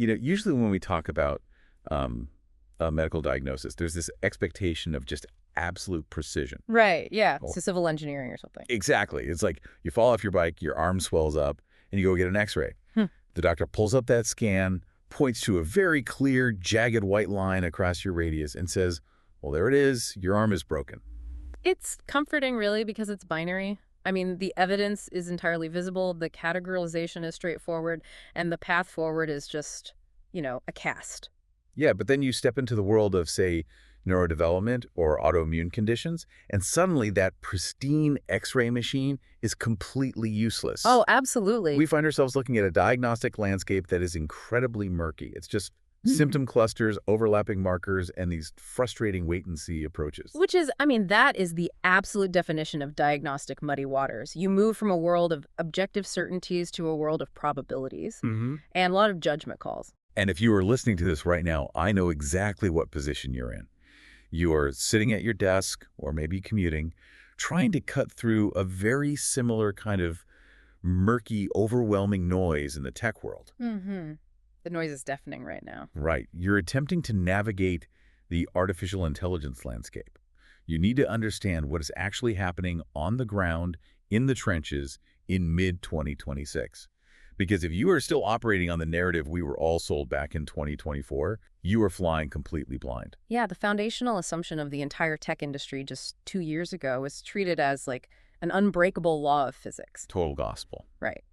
Usually when we talk about a medical diagnosis, there's this expectation of just absolute precision. Right, yeah. Oh, So civil engineering or something. exactly. It's like you fall off your bike, your arm swells up, and you go get an x-ray. Hmm. The doctor pulls up that scan, points to a very clear, jagged white line across your radius and says, well, there it is. Your arm is broken. It's comforting, really, because it's binary. I mean, the evidence is entirely visible, the categorization is straightforward, and the path forward is just, a cast. Yeah, but then you step into the world of, say, neurodevelopment or autoimmune conditions, and suddenly that pristine X-ray machine is completely useless. Oh, absolutely. We find ourselves looking at a diagnostic landscape that is incredibly murky. It's just symptom clusters, overlapping markers, and these frustrating wait-and-see approaches. Which is, that is the absolute definition of diagnostic muddy waters. You move from a world of objective certainties to a world of probabilities and a lot of judgment calls. And if you are listening to this right now, I know exactly what position you're in. You are sitting at your desk, or maybe commuting, trying to cut through a very similar kind of murky, overwhelming noise in the tech world. The noise is deafening right now. Right. You're attempting to navigate the artificial intelligence landscape. You need to understand what is actually happening on the ground, in the trenches, in mid-2026. Because if you are still operating on the narrative we were all sold back in 2024, you are flying completely blind. Yeah, the foundational assumption of the entire tech industry just 2 years ago was treated as like an unbreakable law of physics. Total gospel. Right.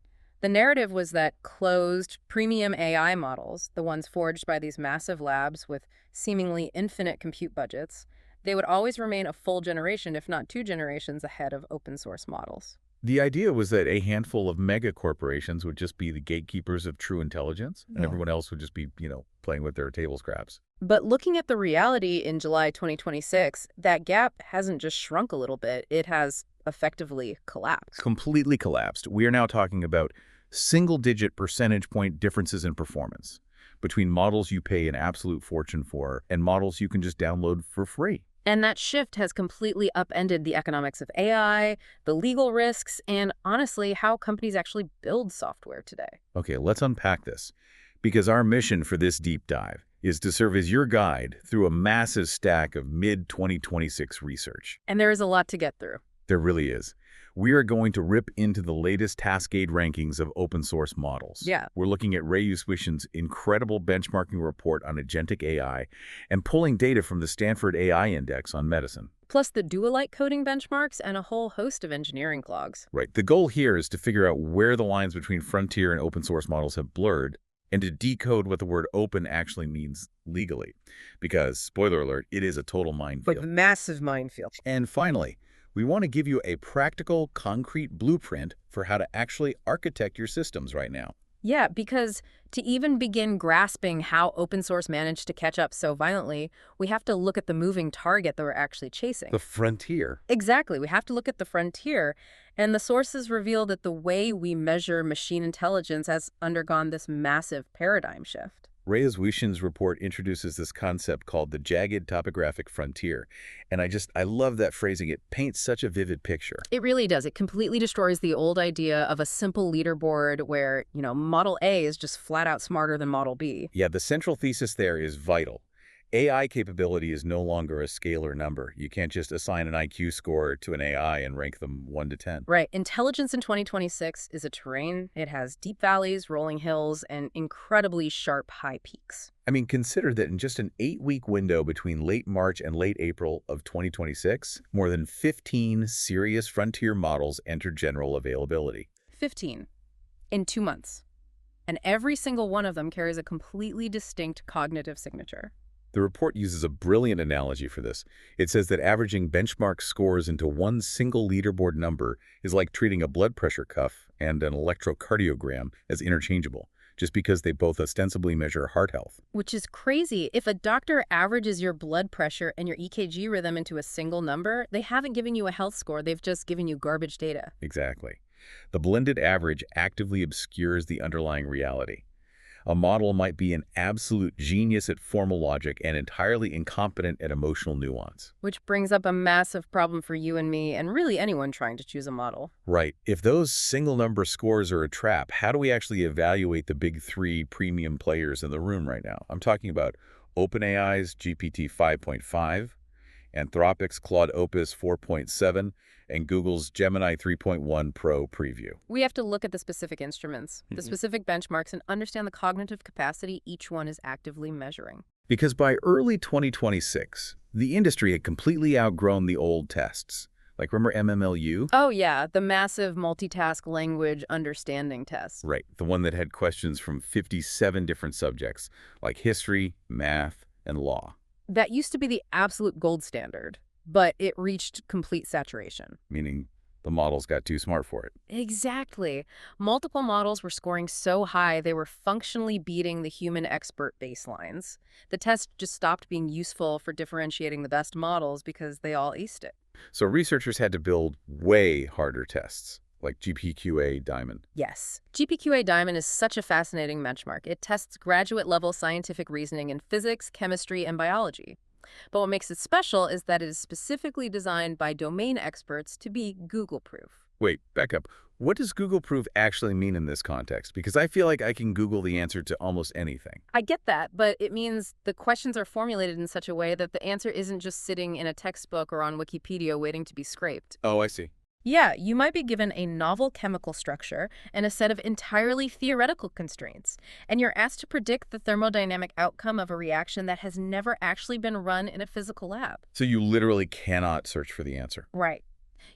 The narrative was that closed, premium AI models, the ones forged by these massive labs with seemingly infinite compute budgets, they would always remain a full generation, if not 2 generations, ahead of open source models. The idea was that a handful of mega corporations would just be the gatekeepers of true intelligence, and everyone else would just be, playing with their table scraps. But looking at the reality in July 2026, that gap hasn't just shrunk a little bit, it has effectively collapsed. Completely collapsed. We are now talking about single-digit percentage point differences in performance between models you pay an absolute fortune for and models you can just download for free. And that shift has completely upended the economics of AI, the legal risks, and honestly, how companies actually build software today. Okay, let's unpack this, because our mission for this deep dive is to serve as your guide through a massive stack of mid-2026 research. And there is a lot to get through. There really is. We are going to rip into the latest Cascade rankings of open source models. Yeah. We're looking at Ray Uswishin's incredible benchmarking report on agentic AI and pulling data from the Stanford AI Index on medicine. Plus the Dualite coding benchmarks and a whole host of engineering logs. Right. The goal here is to figure out where the lines between frontier and open source models have blurred and to decode what the word open actually means legally. Because, spoiler alert, it is a total minefield. Like massive minefield. And finally, we want to give you a practical, concrete blueprint for how to actually architect your systems right now. Yeah, because to even begin grasping how open source managed to catch up so violently, we have to look at the moving target that we're actually chasing. The frontier. Exactly. We have to look at the frontier. And the sources reveal that the way we measure machine intelligence has undergone this massive paradigm shift. Ray Uswishin's report introduces this concept called the jagged topographic frontier. And I love that phrasing. It paints such a vivid picture. It really does. It completely destroys the old idea of a simple leaderboard where, Model A is just flat out smarter than Model B. Yeah, the central thesis there is vital. AI capability is no longer a scalar number. You can't just assign an IQ score to an AI and rank them 1 to 10. Right. Intelligence in 2026 is a terrain. It has deep valleys, rolling hills, and incredibly sharp high peaks. I mean, consider that in just an 8-week window between late March and late April of 2026, more than 15 serious frontier models entered general availability. 15 in 2 months. And every single one of them carries a completely distinct cognitive signature. The report uses a brilliant analogy for this. It says that averaging benchmark scores into one single leaderboard number is like treating a blood pressure cuff and an electrocardiogram as interchangeable, just because they both ostensibly measure heart health. Which is crazy. If a doctor averages your blood pressure and your EKG rhythm into a single number, they haven't given you a health score, they've just given you garbage data. Exactly. The blended average actively obscures the underlying reality. A model might be an absolute genius at formal logic and entirely incompetent at emotional nuance. Which brings up a massive problem for you and me, and really anyone trying to choose a model. Right. If those single-number scores are a trap, how do we actually evaluate the big three premium players in the room right now? I'm talking about OpenAI's GPT 5.5, Anthropic's Claude Opus 4.7, and Google's Gemini 3.1 Pro preview. We have to look at the specific instruments, the specific benchmarks, and understand the cognitive capacity each one is actively measuring. Because by early 2026, the industry had completely outgrown the old tests. Like, remember MMLU? Oh yeah, the massive multitask language understanding test. Right, the one that had questions from 57 different subjects, like history, math, and law. That used to be the absolute gold standard, but it reached complete saturation. Meaning the models got too smart for it. Exactly. Multiple models were scoring so high they were functionally beating the human expert baselines. The test just stopped being useful for differentiating the best models because they all aced it. So researchers had to build way harder tests, like GPQA Diamond. Yes. GPQA Diamond is such a fascinating benchmark. It tests graduate-level scientific reasoning in physics, chemistry, and biology. But what makes it special is that it is specifically designed by domain experts to be Google-proof. Wait, back up. What does Google-proof actually mean in this context? Because I feel like I can Google the answer to almost anything. I get that, but it means the questions are formulated in such a way that the answer isn't just sitting in a textbook or on Wikipedia waiting to be scraped. Oh, I see. Yeah, you might be given a novel chemical structure and a set of entirely theoretical constraints, and you're asked to predict the thermodynamic outcome of a reaction that has never actually been run in a physical lab. So you literally cannot search for the answer. Right.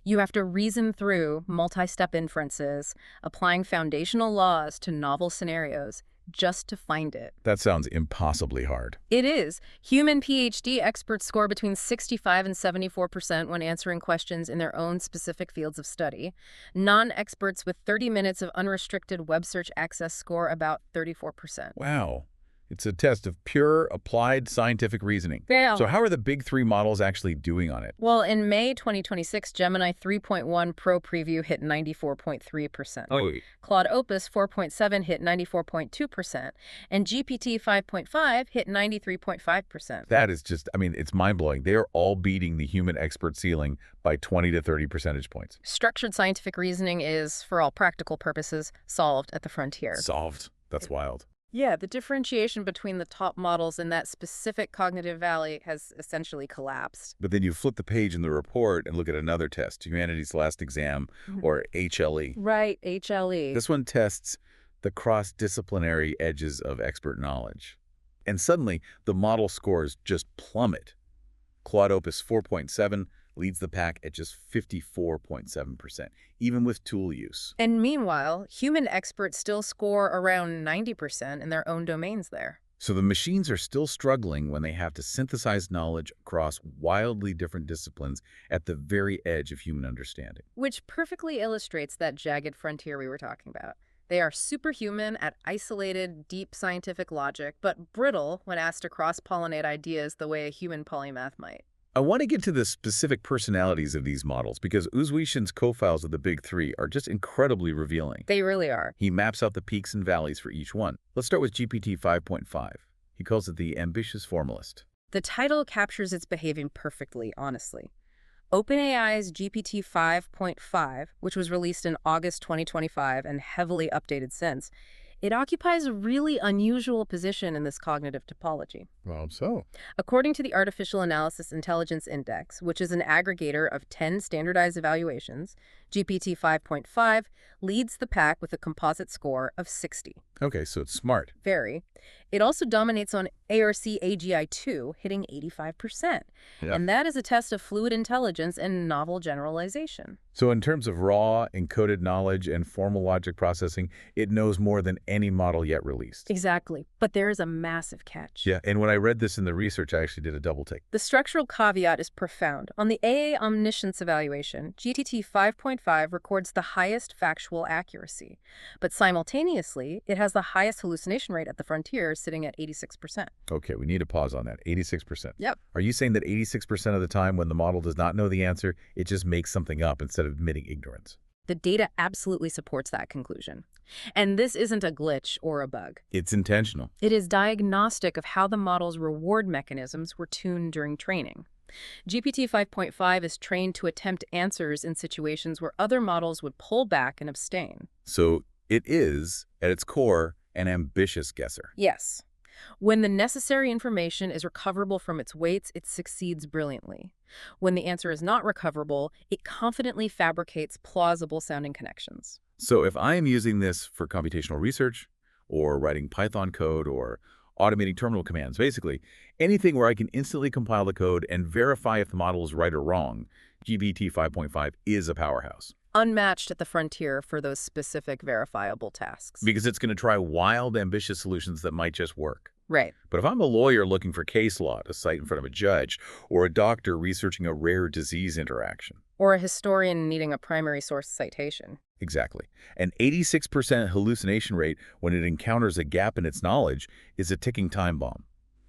You have to reason through multi-step inferences, applying foundational laws to novel scenarios, just to find it. That sounds impossibly hard. It is. Human PhD experts score between 65 and 74% when answering questions in their own specific fields of study. Non-experts with 30 minutes of unrestricted web search access score about 34%. Wow. It's a test of pure, applied scientific reasoning. Yeah. So how are the big three models actually doing on it? Well, in May 2026, Gemini 3.1 Pro preview hit 94.3%. Oh, Claude Opus 4.7 hit 94.2%, and GPT 5.5 hit 93.5%. that is just, I mean, it's mind-blowing. They are all beating the human expert ceiling by 20 to 30 percentage points. Structured scientific reasoning is, for all practical purposes, solved at the frontier. Solved. That's wild. Yeah, the differentiation between the top models in that specific cognitive valley has essentially collapsed. But then you flip the page in the report and look at another test, Humanity's Last Exam, or HLE. Right, HLE. This one tests the cross-disciplinary edges of expert knowledge. And suddenly, the model scores just plummet. Claude Opus 4.7 leads the pack at just 54.7%, even with tool use. And meanwhile, human experts still score around 90% in their own domains there. So the machines are still struggling when they have to synthesize knowledge across wildly different disciplines at the very edge of human understanding. Which perfectly illustrates that jagged frontier we were talking about. They are superhuman at isolated, deep scientific logic, but brittle when asked to cross-pollinate ideas the way a human polymath might. I want to get to the specific personalities of these models because Uzwishin's co-files of the big three are just incredibly revealing. They really are. He maps out the peaks and valleys for each one. Let's start with GPT 5.5. He calls it the ambitious formalist. The title captures its behaving perfectly, honestly. OpenAI's GPT 5.5, which was released in August 2025 and heavily updated since, it occupies a really unusual position in this cognitive topology. Well, so? According to the Artificial Analysis Intelligence Index, which is an aggregator of 10 standardized evaluations, GPT 5.5 leads the pack with a composite score of 60. Okay, so it's smart. Very. It also dominates on ARC-AGI-2, hitting 85%. Yeah. And that is a test of fluid intelligence and novel generalization. So in terms of raw, encoded knowledge and formal logic processing, it knows more than any model yet released. Exactly. But there is a massive catch. Yeah, and when I read this in the research, I actually did a double take. The structural caveat is profound. On the AA omniscience evaluation, GPT 5.5 records the highest factual accuracy. But simultaneously, it has the highest hallucination rate at the frontier, sitting at 86%. Okay, we need to pause on that. 86%. Yep. Are you saying that 86% of the time when the model does not know the answer, it just makes something up instead of admitting ignorance? The data absolutely supports that conclusion. And this isn't a glitch or a bug. It's intentional. It is diagnostic of how the model's reward mechanisms were tuned during training. GPT 5.5 is trained to attempt answers in situations where other models would pull back and abstain. So it is, at its core, an ambitious guesser. Yes. When the necessary information is recoverable from its weights, it succeeds brilliantly. When the answer is not recoverable, it confidently fabricates plausible-sounding connections. So if I am using this for computational research, or writing Python code, or automating terminal commands, basically anything where I can instantly compile the code and verify if the model is right or wrong, GPT 5.5 is a powerhouse. Unmatched at the frontier for those specific verifiable tasks. Because it's going to try wild, ambitious solutions that might just work. Right. But if I'm a lawyer looking for case law to cite in front of a judge, or a doctor researching a rare disease interaction. Or a historian needing a primary source citation. Exactly. An 86% hallucination rate when it encounters a gap in its knowledge is a ticking time bomb.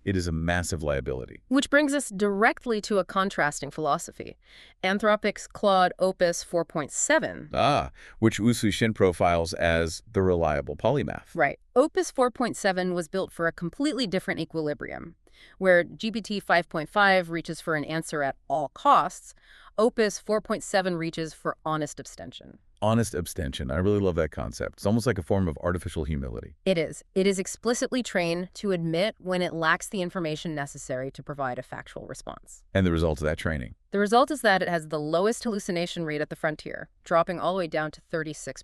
It is a massive liability. Which brings us directly to a contrasting philosophy. Anthropic's Claude Opus 4.7. Which Usu Shin profiles as the reliable polymath. Right. Opus 4.7 was built for a completely different equilibrium. Where GPT 5.5 reaches for an answer at all costs, Opus 4.7 reaches for honest abstention. Honest abstention. I really love that concept. It's almost like a form of artificial humility. It is. It is explicitly trained to admit when it lacks the information necessary to provide a factual response. And the result of that training? The result is that it has the lowest hallucination rate at the frontier, dropping all the way down to 36%.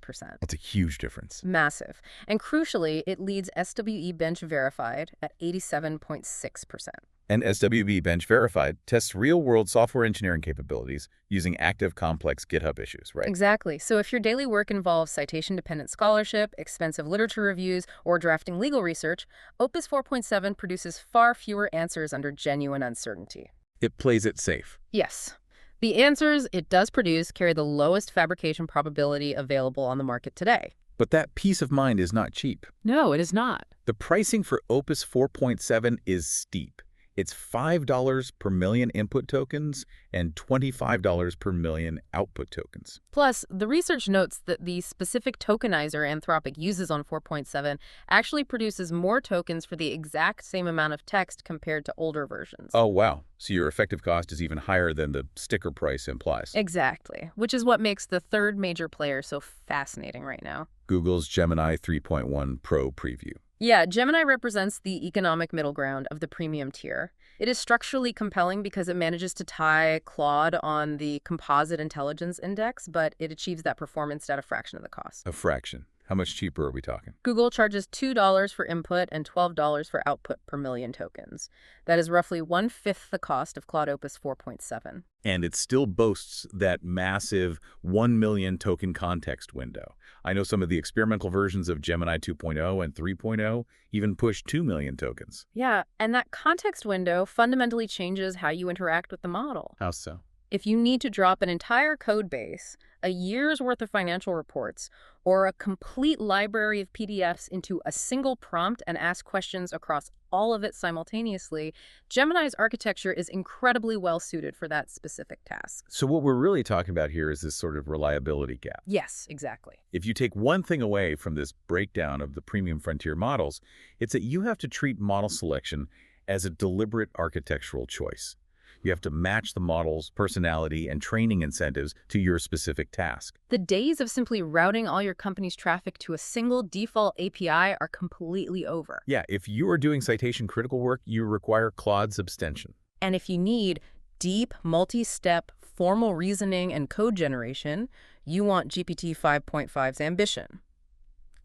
That's a huge difference. Massive. And crucially, it leads SWE Bench Verified at 87.6%. And SWB Bench Verified tests real-world software engineering capabilities using active, complex GitHub issues, right? Exactly. So if your daily work involves citation-dependent scholarship, expensive literature reviews, or drafting legal research, Opus 4.7 produces far fewer answers under genuine uncertainty. It plays it safe. Yes. The answers it does produce carry the lowest fabrication probability available on the market today. But that peace of mind is not cheap. No, it is not. The pricing for Opus 4.7 is steep. It's $5 per million input tokens and $25 per million output tokens. Plus, the research notes that the specific tokenizer Anthropic uses on 4.7 actually produces more tokens for the exact same amount of text compared to older versions. Oh, wow. So your effective cost is even higher than the sticker price implies. Exactly, which is what makes the third major player so fascinating right now. Google's Gemini 3.1 Pro preview. Yeah, Gemini represents the economic middle ground of the premium tier. It is structurally compelling because it manages to tie Claude on the Composite Intelligence Index, but it achieves that performance at a fraction of the cost. A fraction. How much cheaper are we talking? Google charges $2 for input and $12 for output per million tokens. That is roughly 1/5 the cost of Claude Opus 4.7. And it still boasts that massive 1 million token context window. I know some of the experimental versions of Gemini 2.0 and 3.0 even push 2 million tokens. Yeah, and that context window fundamentally changes how you interact with the model. How so? If you need to drop an entire code base, a year's worth of financial reports, or a complete library of PDFs into a single prompt and ask questions across all of it simultaneously, Gemini's architecture is incredibly well suited for that specific task. So what we're really talking about here is this sort of reliability gap. Yes, exactly. If you take one thing away from this breakdown of the premium frontier models, it's that you have to treat model selection as a deliberate architectural choice. You have to match the model's personality and training incentives to your specific task. The days of simply routing all your company's traffic to a single default API are completely over. Yeah, if you are doing citation-critical work, you require Claude's abstention. And if you need deep, multi-step, formal reasoning and code generation, you want GPT 5.5's ambition.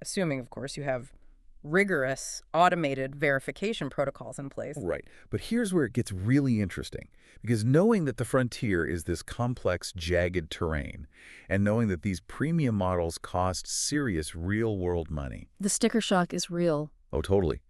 Assuming, of course, you have rigorous automated verification protocols in place. Right. But here's where it gets really interesting. Because knowing that the frontier is this complex, jagged terrain, and knowing that these premium models cost serious real-world money. The sticker shock is real. Oh, totally.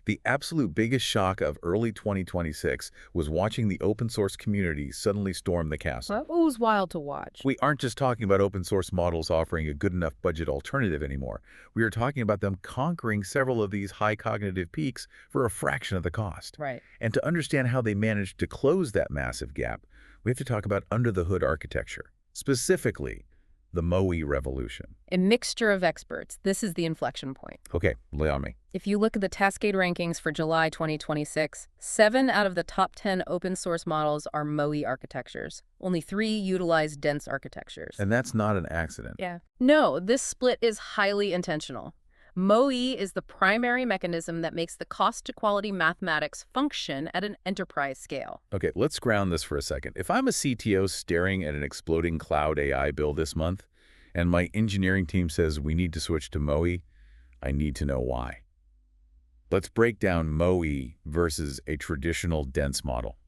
The absolute biggest shock of early 2026 was watching the open source community suddenly storm the castle. That was wild to watch. We aren't just talking about open source models offering a good enough budget alternative anymore. We are talking about them conquering several of these high cognitive peaks for a fraction of the cost. Right. And to understand how they managed to close that massive gap, we have to talk about under-the-hood architecture. Specifically, the MOE revolution. A mixture of experts. This is the inflection point. Okay, lay on me. If you look at the Cascade rankings for July 2026, 7 out of the top 10 open source models are MOE architectures. Only 3 utilize dense architectures. And that's not an accident. Yeah. No, this split is highly intentional. MOE is the primary mechanism that makes the cost-to-quality mathematics function at an enterprise scale. Okay, let's ground this for a second. If I'm a CTO staring at an exploding cloud AI bill this month, and my engineering team says we need to switch to MOE, I need to know why. Let's break down MOE versus a traditional dense model.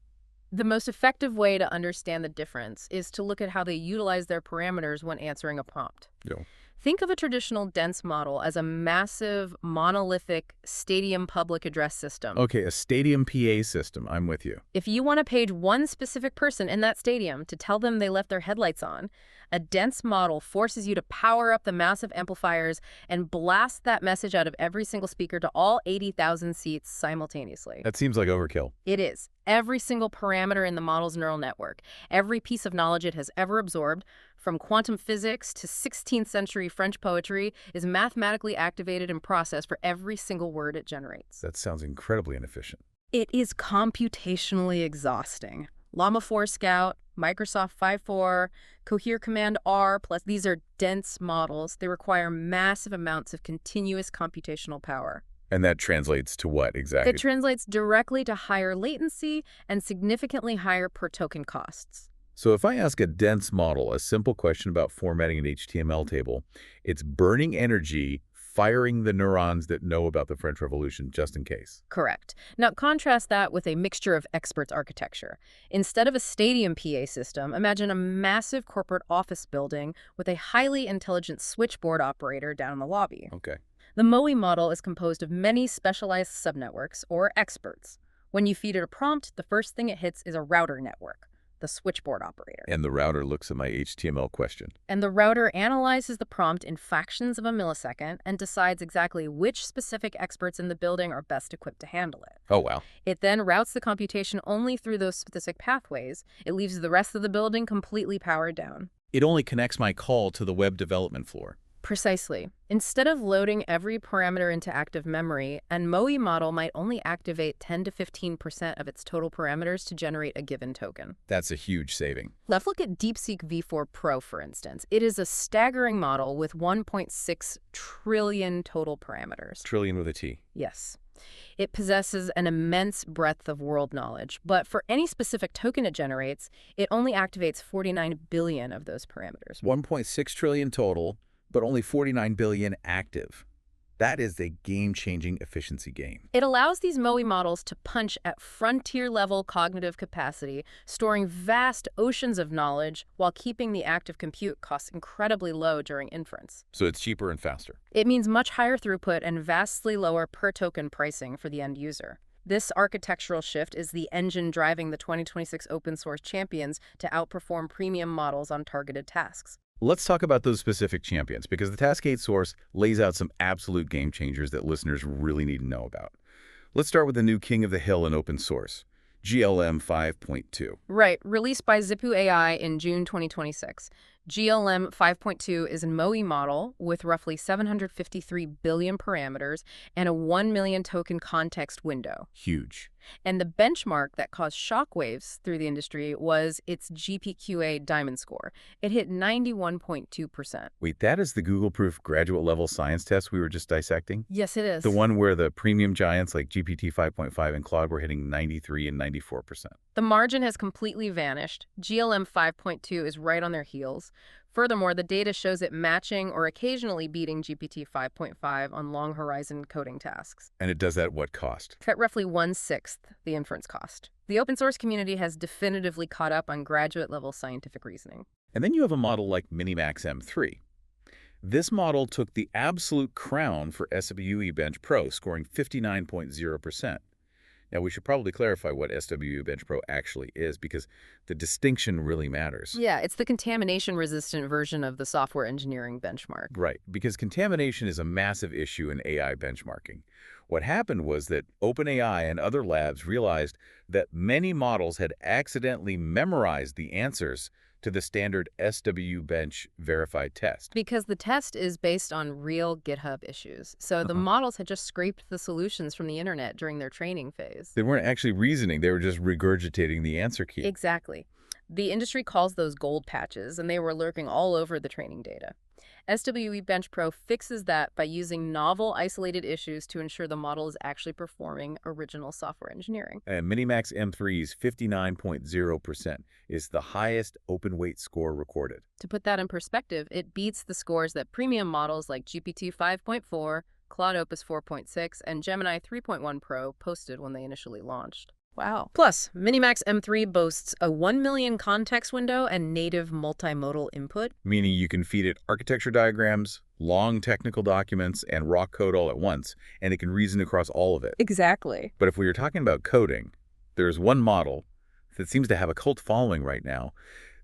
The most effective way to understand the difference is to look at how they utilize their parameters when answering a prompt. Yeah. Think of a traditional dense model as a massive, monolithic stadium public address system. Okay, a stadium PA system. I'm with you. If you want to page one specific person in that stadium to tell them they left their headlights on, a dense model forces you to power up the massive amplifiers and blast that message out of every single speaker to all 80,000 seats simultaneously. That seems like overkill. It is. Every single parameter in the model's neural network, every piece of knowledge it has ever absorbed, from quantum physics to 16th century French poetry, is mathematically activated and processed for every single word it generates. That sounds incredibly inefficient. It is computationally exhausting. Llama 4 Scout, Microsoft 5.4, Cohere Command R+, these are dense models. They require massive amounts of continuous computational power. And that translates to what exactly? It translates directly to higher latency and significantly higher per token costs. So if I ask a dense model a simple question about formatting an HTML table, it's burning energy, firing the neurons that know about the French Revolution just in case. Correct. Now contrast that with a mixture of experts architecture. Instead of a stadium PA system, imagine a massive corporate office building with a highly intelligent switchboard operator down in the lobby. Okay. The MOE model is composed of many specialized subnetworks, or experts. When you feed it a prompt, the first thing it hits is a router network, the switchboard operator. And the router looks at my HTML question. And the router analyzes the prompt in fractions of a millisecond and decides exactly which specific experts in the building are best equipped to handle it. Oh, wow. It then routes the computation only through those specific pathways. It leaves the rest of the building completely powered down. It only connects my call to the web development floor. Precisely. Instead of loading every parameter into active memory, an MOE model might only activate 10 to 15% of its total parameters to generate a given token. That's a huge saving. Let's look at DeepSeek V4 Pro, for instance. It is a staggering model with 1.6 trillion total parameters. Trillion with a T. Yes. It possesses an immense breadth of world knowledge, but for any specific token it generates, it only activates 49 billion of those parameters. 1.6 trillion total, but only 49 billion active. That is a game-changing efficiency gain. It allows these MOE models to punch at frontier-level cognitive capacity, storing vast oceans of knowledge while keeping the active compute costs incredibly low during inference. So it's cheaper and faster. It means much higher throughput and vastly lower per-token pricing for the end user. This architectural shift is the engine driving the 2026 open source champions to outperform premium models on targeted tasks. Let's talk about those specific champions, because the Cascade source lays out some absolute game changers that listeners really need to know about. Let's start with the new king of the hill in open source, GLM 5.2. Right, released by Zippo AI in June 2026. GLM 5.2 is a MOE model with roughly 753 billion parameters and a 1 million token context window. Huge. And the benchmark that caused shockwaves through the industry was its GPQA Diamond score. It hit 91.2%. Wait, that is the Google-proof graduate-level science test we were just dissecting? Yes, it is. The one where the premium giants like GPT 5.5 and Claude were hitting 93 and 94%. The margin has completely vanished. GLM 5.2 is right on their heels. Furthermore, the data shows it matching or occasionally beating GPT 5.5 on long-horizon coding tasks. And it does that at what cost? At roughly 1/6 the inference cost. The open source community has definitively caught up on graduate-level scientific reasoning. And then you have a model like MiniMax M3. This model took the absolute crown for SWE Bench Pro, scoring 59.0%. Now, we should probably clarify what SWE Bench Pro actually is, because the distinction really matters. Yeah, it's the contamination-resistant version of the software engineering benchmark. Right, because contamination is a massive issue in AI benchmarking. What happened was that OpenAI and other labs realized that many models had accidentally memorized the answers to the standard SW Bench verified test. Because the test is based on real GitHub issues. So the models had just scraped the solutions from the internet during their training phase. They weren't actually reasoning, they were just regurgitating the answer key. Exactly. The industry calls those gold patches, and they were lurking all over the training data. SWE Bench Pro fixes that by using novel, isolated issues to ensure the model is actually performing original software engineering. And MiniMax M3's 59.0% is the highest open weight score recorded. To put that in perspective, it beats the scores that premium models like GPT 5.4, Claude Opus 4.6, and Gemini 3.1 Pro posted when they initially launched. Wow. Plus, MiniMax M3 boasts a 1 million context window and native multimodal input. Meaning you can feed it architecture diagrams, long technical documents, and raw code all at once, and it can reason across all of it. Exactly. But if we are talking about coding, there's one model that seems to have a cult following right now,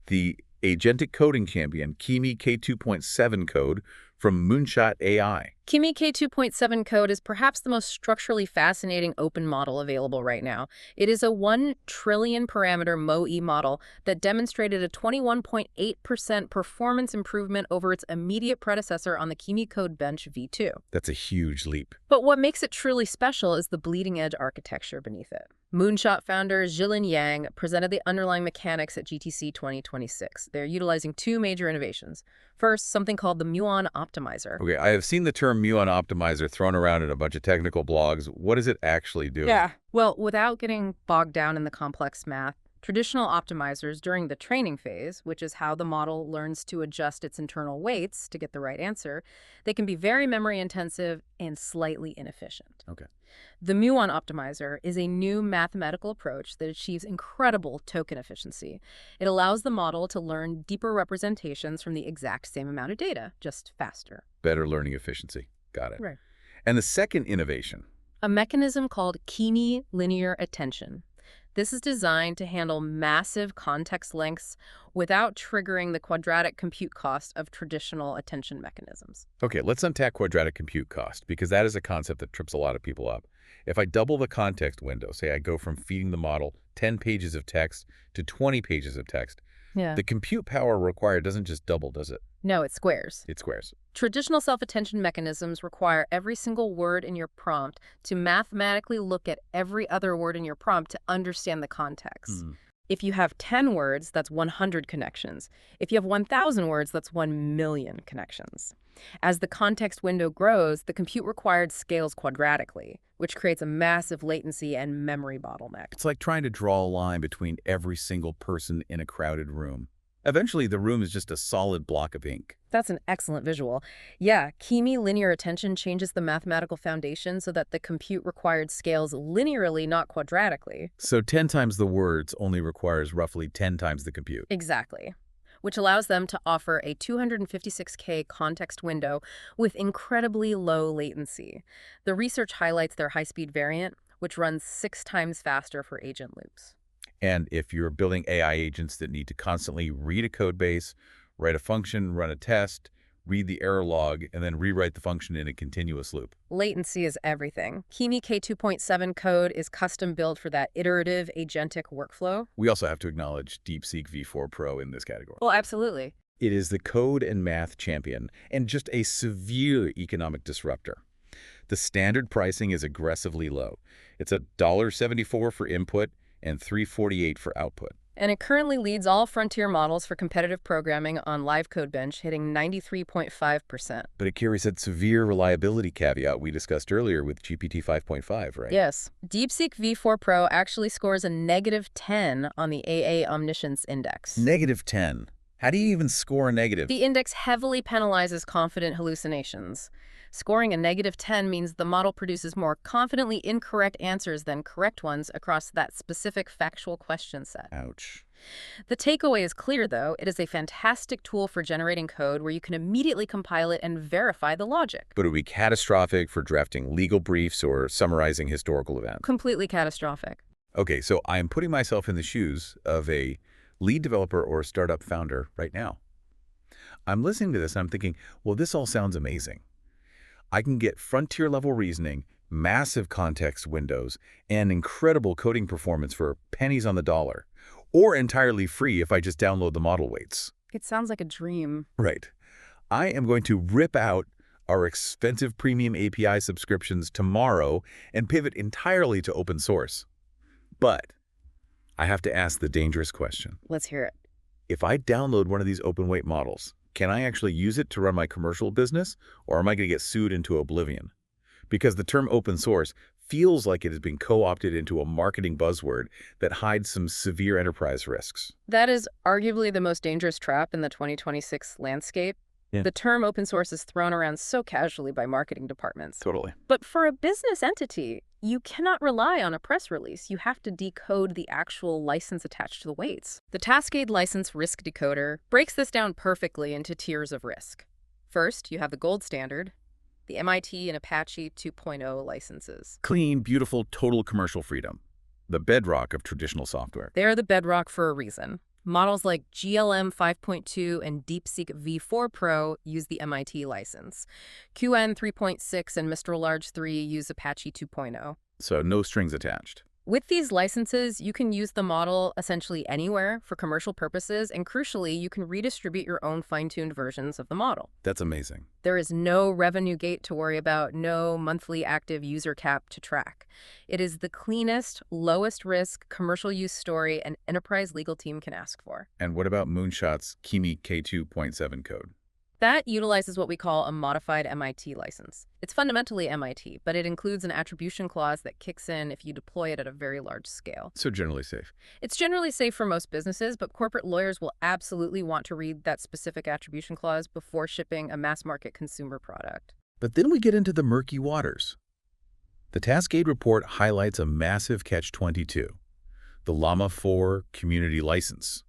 the agentic coding champion Kimi K2.7 code from Moonshot AI. Kimi K2.7 code is perhaps the most structurally fascinating open model available right now. It is a 1 trillion parameter MoE model that demonstrated a 21.8% performance improvement over its immediate predecessor on the Kimi Code Bench V2. That's a huge leap. But what makes it truly special is the bleeding-edge architecture beneath it. Moonshot founder Zhilin Yang presented the underlying mechanics at GTC 2026. They're utilizing two major innovations. First, something called the muon optimizer. Okay, I have seen the term muon optimizer thrown around in a bunch of technical blogs. What does it actually do? Yeah. Well, without getting bogged down in the complex math, traditional optimizers during the training phase, which is how the model learns to adjust its internal weights to get the right answer, they can be very memory intensive and slightly inefficient. Okay. The muon optimizer is a new mathematical approach that achieves incredible token efficiency. It allows the model to learn deeper representations from the exact same amount of data, just faster. Better learning efficiency. Got it. Right. And the second innovation? A mechanism called Kimi linear attention. This is designed to handle massive context lengths without triggering the quadratic compute cost of traditional attention mechanisms. Okay, let's unpack quadratic compute cost, because that is a concept that trips a lot of people up. If I double the context window, say I go from feeding the model 10 pages of text to 20 pages of text, the compute power required doesn't just double, does it? No, it squares. It squares. Traditional self-attention mechanisms require every single word in your prompt to mathematically look at every other word in your prompt to understand the context. If you have 10 words, that's 100 connections. If you have 1,000 words, that's 1 million connections. As the context window grows, the compute required scales quadratically, which creates a massive latency and memory bottleneck. It's like trying to draw a line between every single person in a crowded room. Eventually, the room is just a solid block of ink. That's an excellent visual. Yeah, Kimi linear attention changes the mathematical foundation so that the compute required scales linearly, not quadratically. So 10 times the words only requires roughly 10 times the compute. Exactly. Which allows them to offer a 256K context window with incredibly low latency. The research highlights their high-speed variant, which runs 6 times faster for agent loops. And if you're building AI agents that need to constantly read a code base, write a function, run a test, read the error log, and then rewrite the function in a continuous loop. Latency is everything. Kimi K2.7 code is custom built for that iterative agentic workflow. We also have to acknowledge DeepSeek V4 Pro in this category. Well, absolutely. It is the code and math champion and just a severe economic disruptor. The standard pricing is aggressively low. It's $1.74 for input and $3.48 for output. And it currently leads all frontier models for competitive programming on Live Code Bench, hitting 93.5%. But it carries that severe reliability caveat we discussed earlier with GPT 5.5, right? Yes. DeepSeek V4 Pro actually scores a -10 on the AA Omniscience Index. -10. How do you even score a negative? The index heavily penalizes confident hallucinations. Scoring a -10 means the model produces more confidently incorrect answers than correct ones across that specific factual question set. Ouch. The takeaway is clear, though. It is a fantastic tool for generating code where you can immediately compile it and verify the logic. But it would be catastrophic for drafting legal briefs or summarizing historical events. Completely catastrophic. Okay, so I'm putting myself in the shoes of a lead developer or startup founder right now. I'm listening to this and I'm thinking, well, this all sounds amazing. I can get frontier-level reasoning, massive context windows, and incredible coding performance for pennies on the dollar. or entirely free if I just download the model weights. It sounds like a dream. Right. I am going to rip out our expensive premium API subscriptions tomorrow and pivot entirely to open source. But I have to ask the dangerous question. Let's hear it. If I download one of these open weight models, can I actually use it to run my commercial business, or am I going to get sued into oblivion? Because the term open source feels like it has been co-opted into a marketing buzzword that hides some severe enterprise risks. That is arguably the most dangerous trap in the 2026 landscape. Yeah. The term open source is thrown around so casually by marketing departments. Totally. But for a business entity, you cannot rely on a press release. You have to decode the actual license attached to the weights. The Tascade License Risk Decoder breaks this down perfectly into tiers of risk. First, you have the gold standard, the MIT and Apache 2.0 licenses. Clean, beautiful, total commercial freedom. The bedrock of traditional software. They're the bedrock for a reason. Models like GLM 5.2 and DeepSeek V4 Pro use the MIT license. QN 3.6 and Mistral Large 3 use Apache 2.0. So no strings attached. With these licenses, you can use the model essentially anywhere for commercial purposes, and crucially, you can redistribute your own fine-tuned versions of the model. That's amazing. There is no revenue gate to worry about, no monthly active user cap to track. It is the cleanest, lowest risk commercial use story an enterprise legal team can ask for. And what about Moonshot's Kimi K2.7 code? That utilizes what we call a modified MIT license. It's fundamentally MIT, but it includes an attribution clause that kicks in if you deploy it at a very large scale. So generally safe. It's generally safe for most businesses, but corporate lawyers will absolutely want to read that specific attribution clause before shipping a mass-market consumer product. But then we get into the murky waters. The Tascade report highlights a massive catch-22, the Llama 4 community license.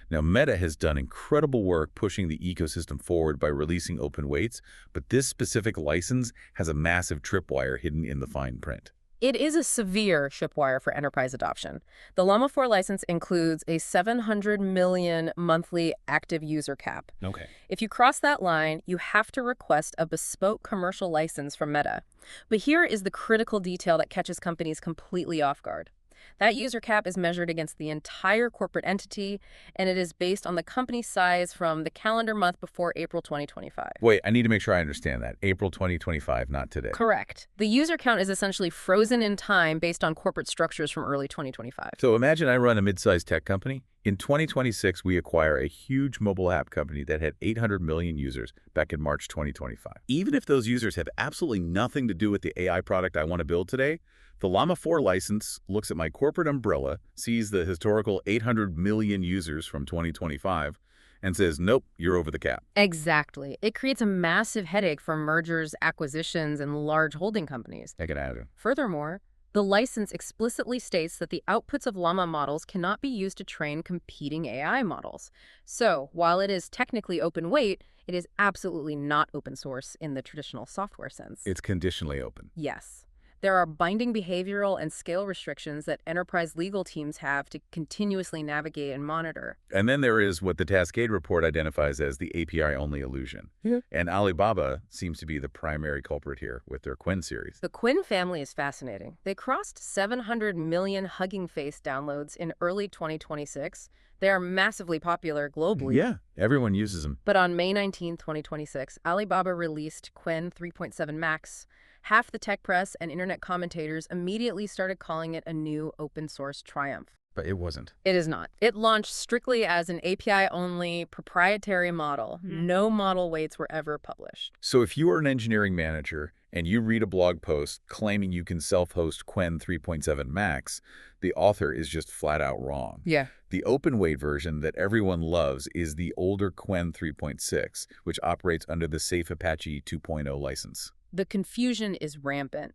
Now, Meta has done incredible work pushing the ecosystem forward by releasing open weights, but this specific license has a massive tripwire hidden in the fine print. It is a severe tripwire for enterprise adoption. The Llama 4 license includes a 700 million monthly active user cap. Okay. If you cross that line, you have to request a bespoke commercial license from Meta. But here is the critical detail that catches companies completely off guard. That user cap is measured against the entire corporate entity, and it is based on the company size from the calendar month before April 2025. Wait, I need to make sure I understand that. April 2025, not today. Correct. The user count is essentially frozen in time based on corporate structures from early 2025. So imagine I run a mid-sized tech company. In 2026, we acquire a huge mobile app company that had 800 million users back in March 2025. Even if those users have absolutely nothing to do with the AI product I want to build today, the Llama 4 license looks at my corporate umbrella, sees the historical 800 million users from 2025, and says, nope, you're over the cap. Exactly. It creates a massive headache for mergers, acquisitions, and large holding companies. I can add it. Furthermore, the license explicitly states that the outputs of Llama models cannot be used to train competing AI models. So, while it is technically open weight, it is absolutely not open source in the traditional software sense. It's conditionally open. Yes. There are binding behavioral and scale restrictions that enterprise legal teams have to continuously navigate and monitor. And then there is what the Tascade report identifies as the API-only illusion. Yeah. And Alibaba seems to be the primary culprit here with their Qwen series. The Qwen family is fascinating. They crossed 700 million Hugging Face downloads in early 2026. They are massively popular globally. Yeah, everyone uses them. But on May 19, 2026, Alibaba released Qwen 3.7 Max. Half the tech press and internet commentators immediately started calling it a new open source triumph. But it wasn't. It is not. It launched strictly as an API-only proprietary model. No model weights were ever published. So if you are an engineering manager and you read a blog post claiming you can self-host Qwen 3.7 Max, the author is just flat out wrong. Yeah. The open weight version that everyone loves is the older Qwen 3.6, which operates under the safe Apache 2.0 license. The confusion is rampant.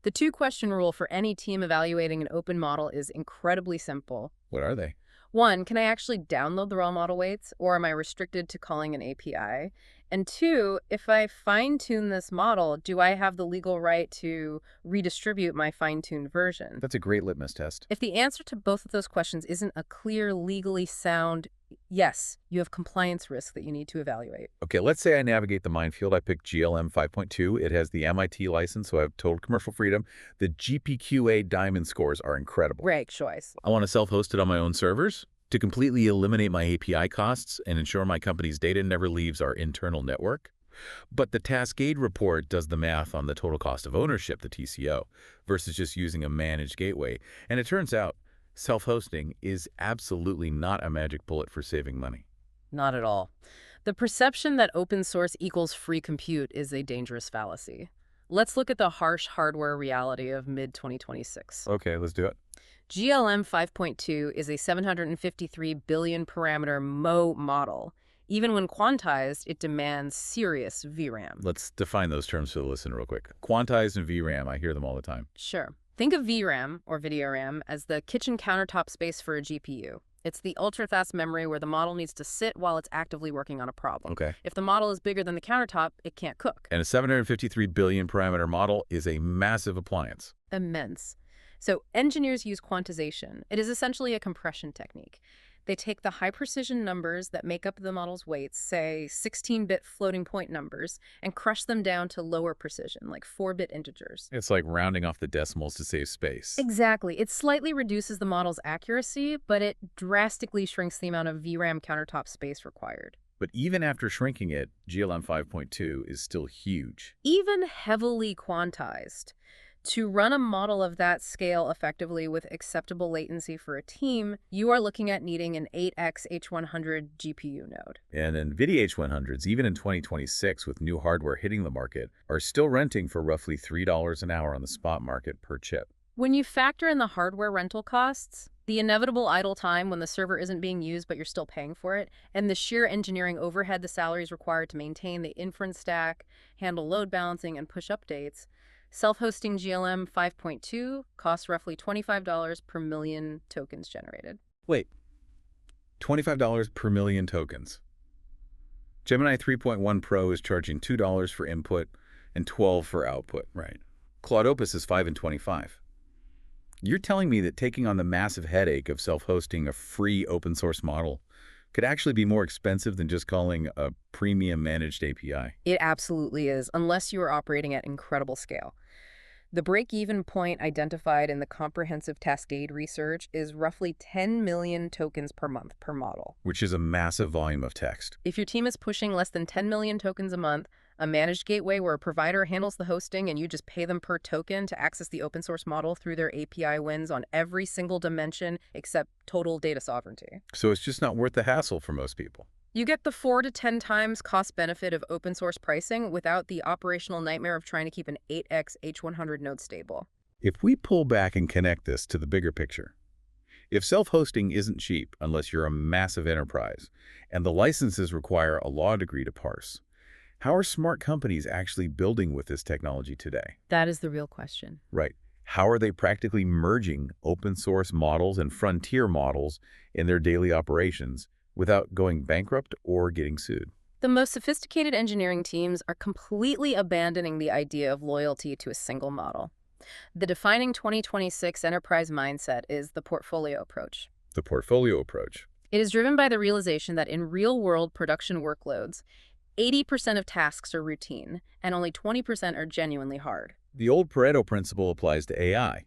The two-question rule for any team evaluating an open model is incredibly simple. What are they? 1, can I actually download the raw model weights, or am I restricted to calling an API? And 2, if I fine-tune this model, do I have the legal right to redistribute my fine-tuned version? That's a great litmus test. If the answer to both of those questions isn't a clear, legally sound yes, you have compliance risk that you need to evaluate. Okay, let's say I navigate the minefield. I pick GLM 5.2. It has the MIT license, so I have total commercial freedom. The GPQA diamond scores are incredible. Great choice. I want to self-host it on my own servers. To completely eliminate my API costs and ensure my company's data never leaves our internal network. But the Cascade report does the math on the total cost of ownership, the TCO, versus just using a managed gateway. And it turns out self-hosting is absolutely not a magic bullet for saving money. Not at all. The perception that open source equals free compute is a dangerous fallacy. Let's look at the harsh hardware reality of mid-2026. Okay, let's do it. GLM 5.2 is a 753 billion parameter Mo model. Even when quantized, it demands serious VRAM. Let's define those terms for the listener real quick. Quantized and VRAM, I hear them all the time. Sure. Think of VRAM, or video RAM, as the kitchen countertop space for a GPU. It's the ultra-fast memory where the model needs to sit while it's actively working on a problem. Okay. If the model is bigger than the countertop, it can't cook. And a 753 billion parameter model is a massive appliance. Immense. So engineers use quantization. It is essentially a compression technique. They take the high-precision numbers that make up the model's weights, say 16-bit floating point numbers, and crush them down to lower precision, like 4-bit integers. It's like rounding off the decimals to save space. Exactly. It slightly reduces the model's accuracy, but it drastically shrinks the amount of VRAM countertop space required. But even after shrinking it, GLM 5.2 is still huge. Even heavily quantized. To run a model of that scale effectively with acceptable latency for a team, you are looking at needing an 8x H100 GPU node. And NVIDIA H100s, even in 2026 with new hardware hitting the market, are still renting for roughly $3 an hour on the spot market per chip. When you factor in the hardware rental costs, the inevitable idle time when the server isn't being used but you're still paying for it, and the sheer engineering overhead the salaries required to maintain the inference stack, handle load balancing, and push updates, self-hosting GLM 5.2 costs roughly $25 per million tokens generated. Wait, $25 per million tokens. Gemini 3.1 Pro is charging $2 for input and $12 for output. Right. Claude Opus is $5 and $25. You're telling me that taking on the massive headache of self-hosting a free open source model could actually be more expensive than just calling a premium managed API? It absolutely is, unless you are operating at incredible scale. The break-even point identified in the comprehensive Cascade research is roughly 10 million tokens per month per model. Which is a massive volume of text. If your team is pushing less than 10 million tokens a month, a managed gateway where a provider handles the hosting and you just pay them per token to access the open source model through their API wins on every single dimension except total data sovereignty. So it's just not worth the hassle for most people. You get the 4 to 10 times cost benefit of open source pricing without the operational nightmare of trying to keep an 8x H100 node stable. If we pull back and connect this to the bigger picture, if self-hosting isn't cheap unless you're a massive enterprise and the licenses require a law degree to parse, how are smart companies actually building with this technology today? That is the real question. Right. How are they practically merging open source models and frontier models in their daily operations without going bankrupt or getting sued? The most sophisticated engineering teams are completely abandoning the idea of loyalty to a single model. The defining 2026 enterprise mindset is the portfolio approach. The portfolio approach. It is driven by the realization that in real-world production workloads, 80% of tasks are routine, and only 20% are genuinely hard. The old Pareto principle applies to AI.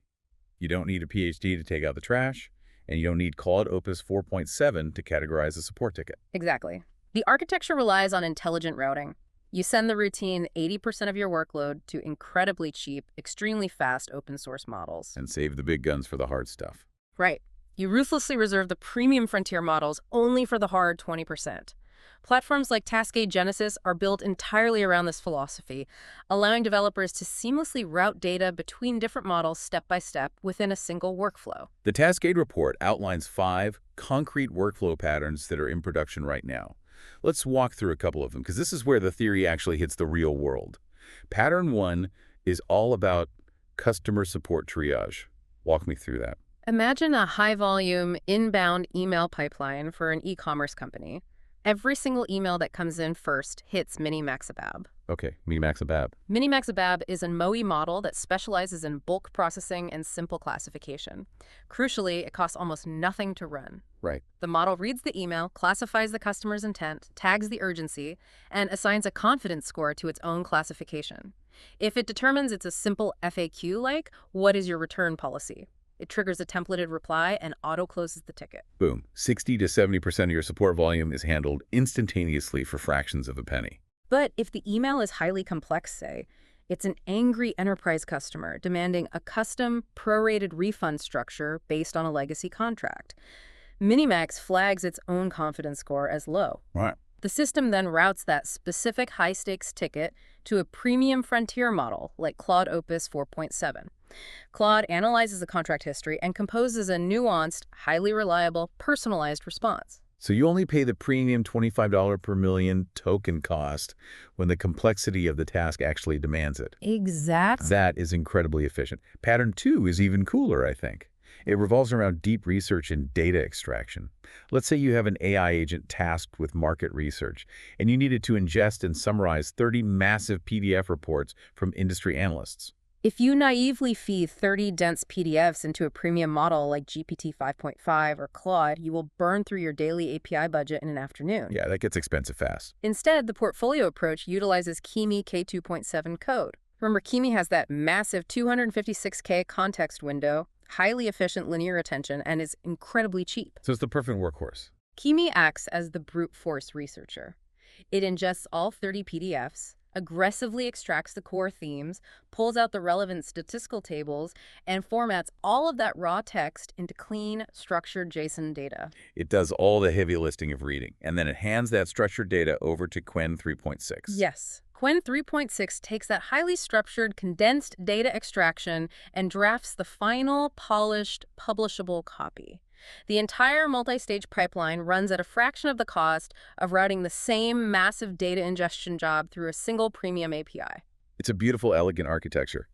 You don't need a PhD to take out the trash, and you don't need Claude Opus 4.7 to categorize a support ticket. Exactly. The architecture relies on intelligent routing. You send the routine 80% of your workload to incredibly cheap, extremely fast open source models. And save the big guns for the hard stuff. Right. You ruthlessly reserve the premium frontier models only for the hard 20%. Platforms like Cascade Genesis are built entirely around this philosophy, allowing developers to seamlessly route data between different models step by step within a single workflow. The Cascade report outlines 5 concrete workflow patterns that are in production right now. Let's walk through a couple of them, because this is where the theory actually hits the real world. Pattern 1 is all about customer support triage. Walk me through that. Imagine a high-volume inbound email pipeline for an e-commerce company. Every single email that comes in first hits MiniMax ABAP. Okay, MiniMax ABAP. MiniMax ABAP is a MOE model that specializes in bulk processing and simple classification. Crucially, it costs almost nothing to run. Right. The model reads the email, classifies the customer's intent, tags the urgency, and assigns a confidence score to its own classification. If it determines it's a simple FAQ like, what is your return policy? It triggers a templated reply and auto-closes the ticket. Boom. 60 to 70% of your support volume is handled instantaneously for fractions of a penny. But if the email is highly complex, say, it's an angry enterprise customer demanding a custom, prorated refund structure based on a legacy contract. MiniMax flags its own confidence score as low. Right. The system then routes that specific high-stakes ticket to a premium frontier model like Claude Opus 4.7. Claude analyzes the contract history and composes a nuanced, highly reliable, personalized response. So you only pay the premium $25 per million token cost when the complexity of the task actually demands it. Exactly. That is incredibly efficient. Pattern 2 is even cooler, I think. It revolves around deep research and data extraction. Let's say you have an AI agent tasked with market research, and you needed to ingest and summarize 30 massive PDF reports from industry analysts. If you naively feed 30 dense PDFs into a premium model like GPT 5.5 or Claude, you will burn through your daily API budget in an afternoon. Yeah, that gets expensive fast. Instead, the portfolio approach utilizes Kimi K2.7 code. Remember, Kimi has that massive 256K context window, highly efficient linear attention, and is incredibly cheap. So it's the perfect workhorse. Kimi acts as the brute force researcher. It ingests all 30 PDFs, aggressively extracts the core themes, pulls out the relevant statistical tables, and formats all of that raw text into clean, structured JSON data. It does all the heavy lifting of reading, and then it hands that structured data over to Qwen 3.6. Yes. Qwen 3.6 takes that highly structured, condensed data extraction and drafts the final, polished, publishable copy. The entire multi-stage pipeline runs at a fraction of the cost of routing the same massive data ingestion job through a single premium API. It's a beautiful, elegant architecture.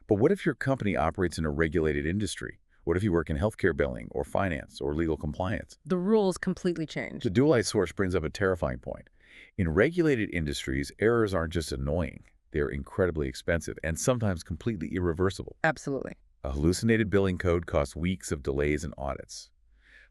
But what if your company operates in a regulated industry? What if you work in healthcare billing or finance or legal compliance? The rules completely change. The dualized source brings up a terrifying point. In regulated industries, errors aren't just annoying. They're incredibly expensive and sometimes completely irreversible. Absolutely. A hallucinated billing code costs weeks of delays and audits.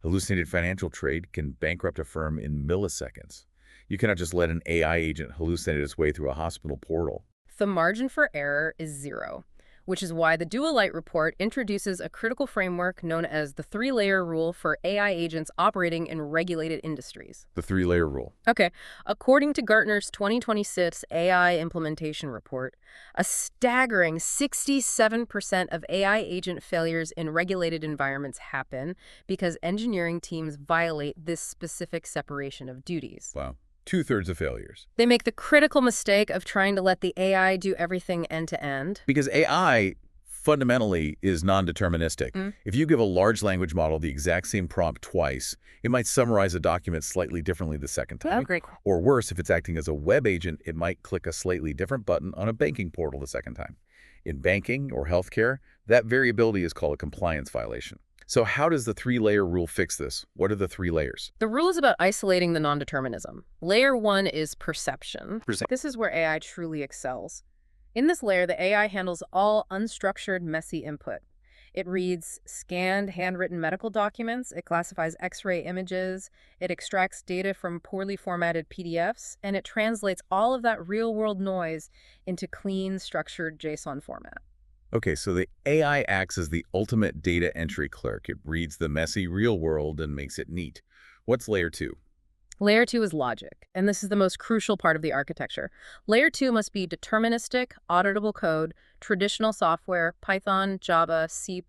Hallucinated financial trade can bankrupt a firm in milliseconds. You cannot just let an AI agent hallucinate its way through a hospital portal. The margin for error is zero, which is why the Dualite report introduces a critical framework known as the three-layer rule for AI agents operating in regulated industries. The three-layer rule. Okay, according to Gartner's 2026 AI implementation report, a staggering 67% of AI agent failures in regulated environments happen because engineering teams violate this specific separation of duties. Wow. 2/3 of failures. They make the critical mistake of trying to let the AI do everything end-to-end. Because AI fundamentally is non-deterministic. If you give a large language model the exact same prompt twice, it might summarize a document slightly differently the second time. Oh, great. Or worse, if it's acting as a web agent, it might click a slightly different button on a banking portal the second time. In banking or healthcare, that variability is called a compliance violation. So how does the three-layer rule fix this? What are the 3 layers? The rule is about isolating the non-determinism. Layer 1 is perception. This is where AI truly excels. In this layer, the AI handles all unstructured, messy input. It reads scanned, handwritten medical documents, it classifies X-ray images, it extracts data from poorly formatted PDFs, and it translates all of that real-world noise into clean, structured JSON format. Okay, so the AI acts as the ultimate data entry clerk. It reads the messy real world and makes it neat. What's layer 2? Layer 2 is logic, and this is the most crucial part of the architecture. Layer 2 must be deterministic, auditable code, traditional software, Python, Java, C++,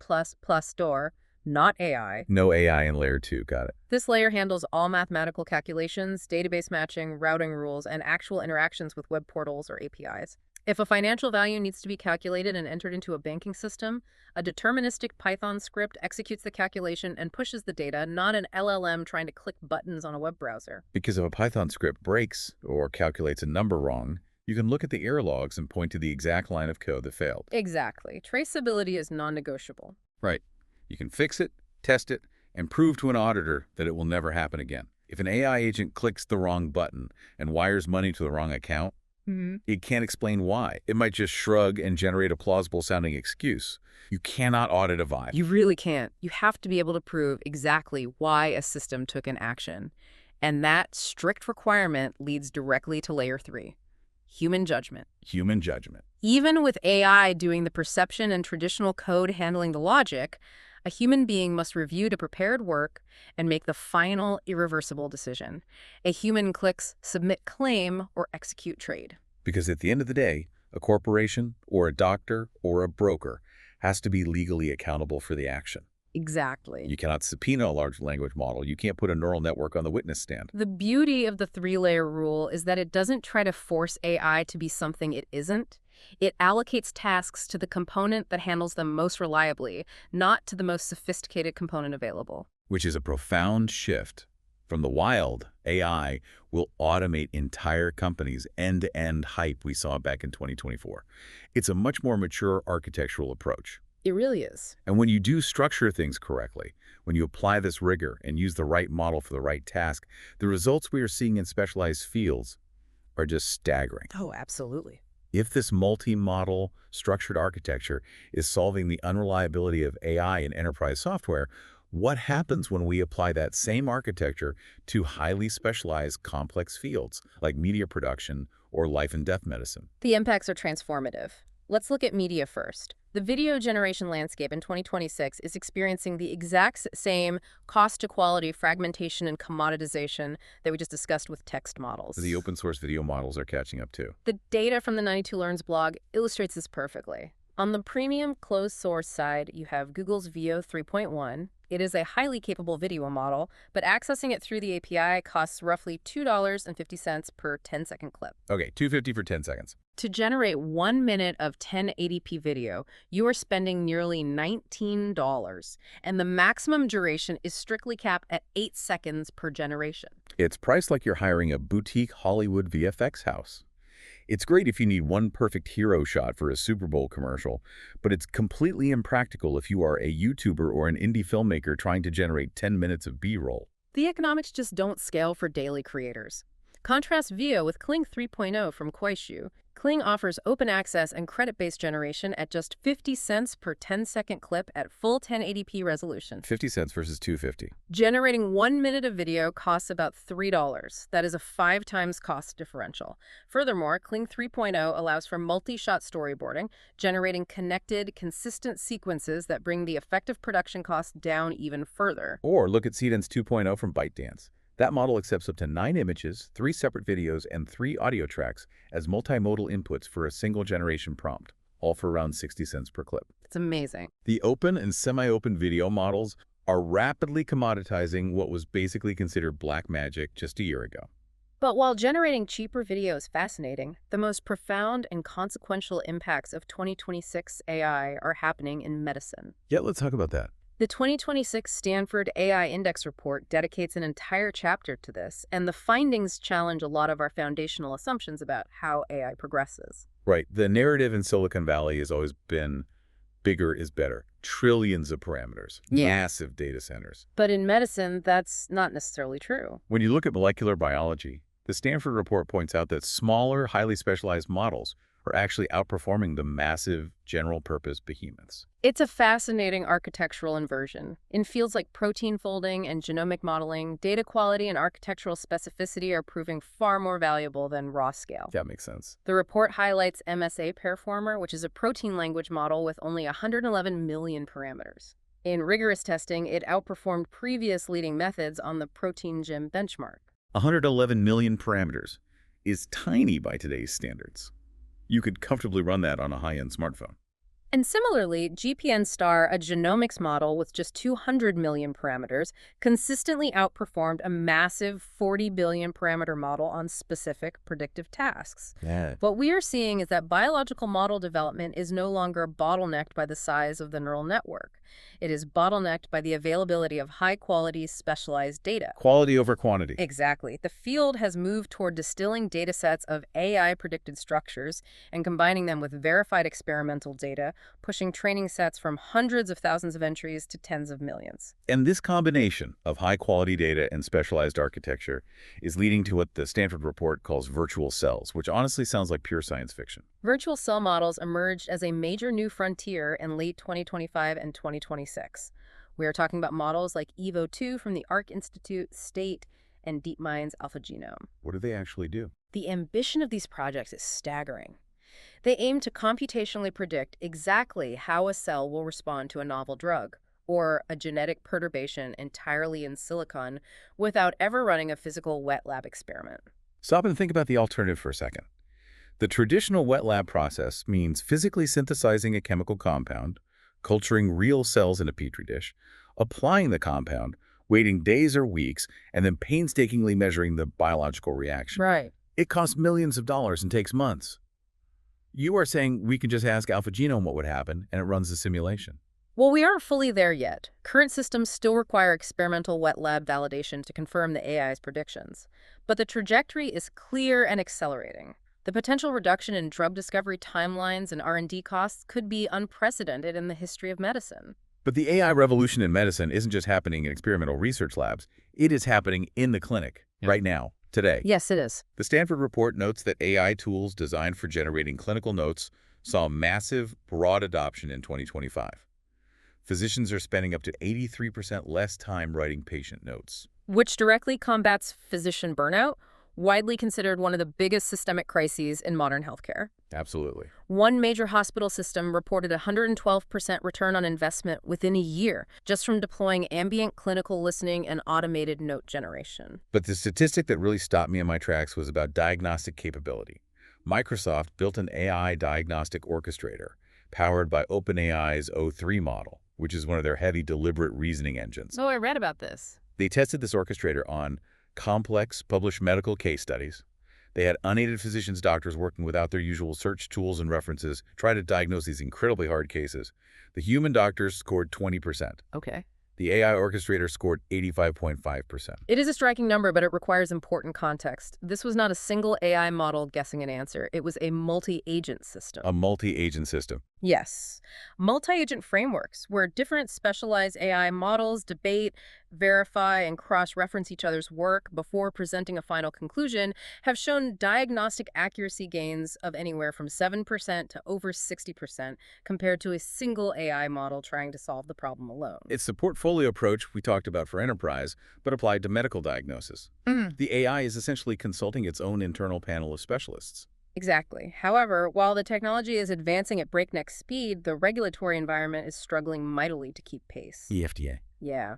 Door, not AI. No AI in layer 2, got it. This layer handles all mathematical calculations, database matching, routing rules, and actual interactions with web portals or APIs. If a financial value needs to be calculated and entered into a banking system, a deterministic Python script executes the calculation and pushes the data, not an LLM trying to click buttons on a web browser. Because if a Python script breaks or calculates a number wrong, you can look at the error logs and point to the exact line of code that failed. Exactly. Traceability is non-negotiable. Right. You can fix it, test it, and prove to an auditor that it will never happen again. If an AI agent clicks the wrong button and wires money to the wrong account, it can't explain why. It might just shrug and generate a plausible-sounding excuse. You cannot audit a vibe. You really can't. You have to be able to prove exactly why a system took an action. And that strict requirement leads directly to layer 3, human judgment. Human judgment. Even with AI doing the perception and traditional code handling the logic, A human being must review the prepared work and make the final irreversible decision. A human clicks submit claim or execute trade. Because at the end of the day, a corporation or a doctor or a broker has to be legally accountable for the action. Exactly. You cannot subpoena a large language model. You can't put a neural network on the witness stand. The beauty of the three-layer rule is that it doesn't try to force AI to be something it isn't. It allocates tasks to the component that handles them most reliably, not to the most sophisticated component available. Which is a profound shift from the wild AI will automate entire companies' end-to-end hype we saw back in 2024. It's a much more mature architectural approach. It really is. And when you do structure things correctly, when you apply this rigor and use the right model for the right task, the results we are seeing in specialized fields are just staggering. Oh, absolutely. If this multi-model structured architecture is solving the unreliability of AI in enterprise software, what happens when we apply that same architecture to highly specialized complex fields like media production or life and death medicine? The impacts are transformative. Let's look at media first. The video generation landscape in 2026 is experiencing the exact same cost-to-quality fragmentation and commoditization that we just discussed with text models. The open source video models are catching up too. The data from the 92 Learns blog illustrates this perfectly. On the premium closed source side, you have Google's Veo 3.1. It is a highly capable video model, but accessing it through the API costs roughly $2.50 per 10-second clip. Okay, $2.50 for 10 seconds. To generate 1 minute of 1080p video, you are spending nearly $19, and the maximum duration is strictly capped at 8 seconds per generation. It's priced like you're hiring a boutique Hollywood VFX house. It's great if you need one perfect hero shot for a Super Bowl commercial, but it's completely impractical if you are a YouTuber or an indie filmmaker trying to generate 10 minutes of B-roll. The economics just don't scale for daily creators. Contrast Veo with Kling 3.0 from Kuaishou. Kling offers open access and credit-based generation at just 50 cents per 10-second clip at full 1080p resolution. 50 cents versus $2.50. Generating 1 minute of video costs about $3. That is a 5 times cost differential. Furthermore, Kling 3.0 allows for multi-shot storyboarding, generating connected, consistent sequences that bring the effective production cost down even further. Or look at Seedance 2.0 from ByteDance. That model accepts up to 9 images, 3 separate videos, and 3 audio tracks as multimodal inputs for a single generation prompt, all for around 60 cents per clip. It's amazing. The open and semi-open video models are rapidly commoditizing what was basically considered black magic just a year ago. But while generating cheaper video is fascinating, the most profound and consequential impacts of 2026 AI are happening in medicine. Yeah, let's talk about that. The 2026 Stanford AI Index report dedicates an entire chapter to this, and the findings challenge a lot of our foundational assumptions about how AI progresses. Right. The narrative in Silicon Valley has always been bigger is better. Trillions of parameters, massive data centers. But in medicine, that's not necessarily true. When you look at molecular biology, the Stanford report points out that smaller, highly specialized models are actually outperforming the massive general-purpose behemoths. It's a fascinating architectural inversion. In fields like protein folding and genomic modeling, data quality and architectural specificity are proving far more valuable than raw scale. That makes sense. The report highlights MSA Paraformer, which is a protein language model with only 111 million parameters. In rigorous testing, it outperformed previous leading methods on the Protein Gym benchmark. 111 million parameters is tiny by today's standards. You could comfortably run that on a high-end smartphone. And similarly, GPN-STAR, a genomics model with just 200 million parameters, consistently outperformed a massive 40 billion parameter model on specific predictive tasks. Yeah. What we are seeing is that biological model development is no longer bottlenecked by the size of the neural network. It is bottlenecked by the availability of high-quality, specialized data. Quality over quantity. Exactly. The field has moved toward distilling datasets of AI-predicted structures and combining them with verified experimental data, pushing training sets from hundreds of thousands of entries to tens of millions. And this combination of high-quality data and specialized architecture is leading to what the Stanford report calls virtual cells, which honestly sounds like pure science fiction. Virtual cell models emerged as a major new frontier in late 2025 and 2026. We are talking about models like A002 from the Arc Institute, State, and DeepMind's AlphaGenome. What do they actually do? The ambition of these projects is staggering. They aim to computationally predict exactly how a cell will respond to a novel drug, or a genetic perturbation entirely in silicon without ever running a physical wet lab experiment. Stop and think about the alternative for a second. The traditional wet lab process means physically synthesizing a chemical compound, culturing real cells in a petri dish, applying the compound, waiting days or weeks, and then painstakingly measuring the biological reaction. Right. It costs millions of dollars and takes months. You are saying we can just ask AlphaGenome what would happen, and it runs the simulation. Well, we aren't fully there yet. Current systems still require experimental wet lab validation to confirm the AI's predictions. But the trajectory is clear and accelerating. The potential reduction in drug discovery timelines and R&D costs could be unprecedented in the history of medicine. But the AI revolution in medicine isn't just happening in experimental research labs. It is happening in the clinic right now, today. Yes, it is. The Stanford report notes that AI tools designed for generating clinical notes saw massive, broad adoption in 2025. Physicians are spending up to 83% less time writing patient notes. Which directly combats physician burnout, widely considered one of the biggest systemic crises in modern healthcare. Absolutely. One major hospital system reported a 112% return on investment within a year, just from deploying ambient clinical listening and automated note generation. But the statistic that really stopped me in my tracks was about diagnostic capability. Microsoft built an AI diagnostic orchestrator powered by OpenAI's A002 model, which is one of their heavy deliberate reasoning engines. Oh, I read about this. They tested this orchestrator on complex, published medical case studies. They had unaided physicians, doctors working without their usual search tools and references, try to diagnose these incredibly hard cases. The human doctors scored 20%. Okay. The AI orchestrator scored 85.5%. It is a striking number, but it requires important context. This was not a single AI model guessing an answer. It was a multi-agent system. A multi-agent system. Yes. Multi-agent frameworks, where different specialized AI models debate, verify, and cross-reference each other's work before presenting a final conclusion, have shown diagnostic accuracy gains of anywhere from 7% to over 60% compared to a single AI model trying to solve the problem alone. It's the portfolio approach we talked about for enterprise, but applied to medical diagnosis. The AI is essentially consulting its own internal panel of specialists. Exactly. However, while the technology is advancing at breakneck speed, the regulatory environment is struggling mightily to keep pace. The FDA. Yeah.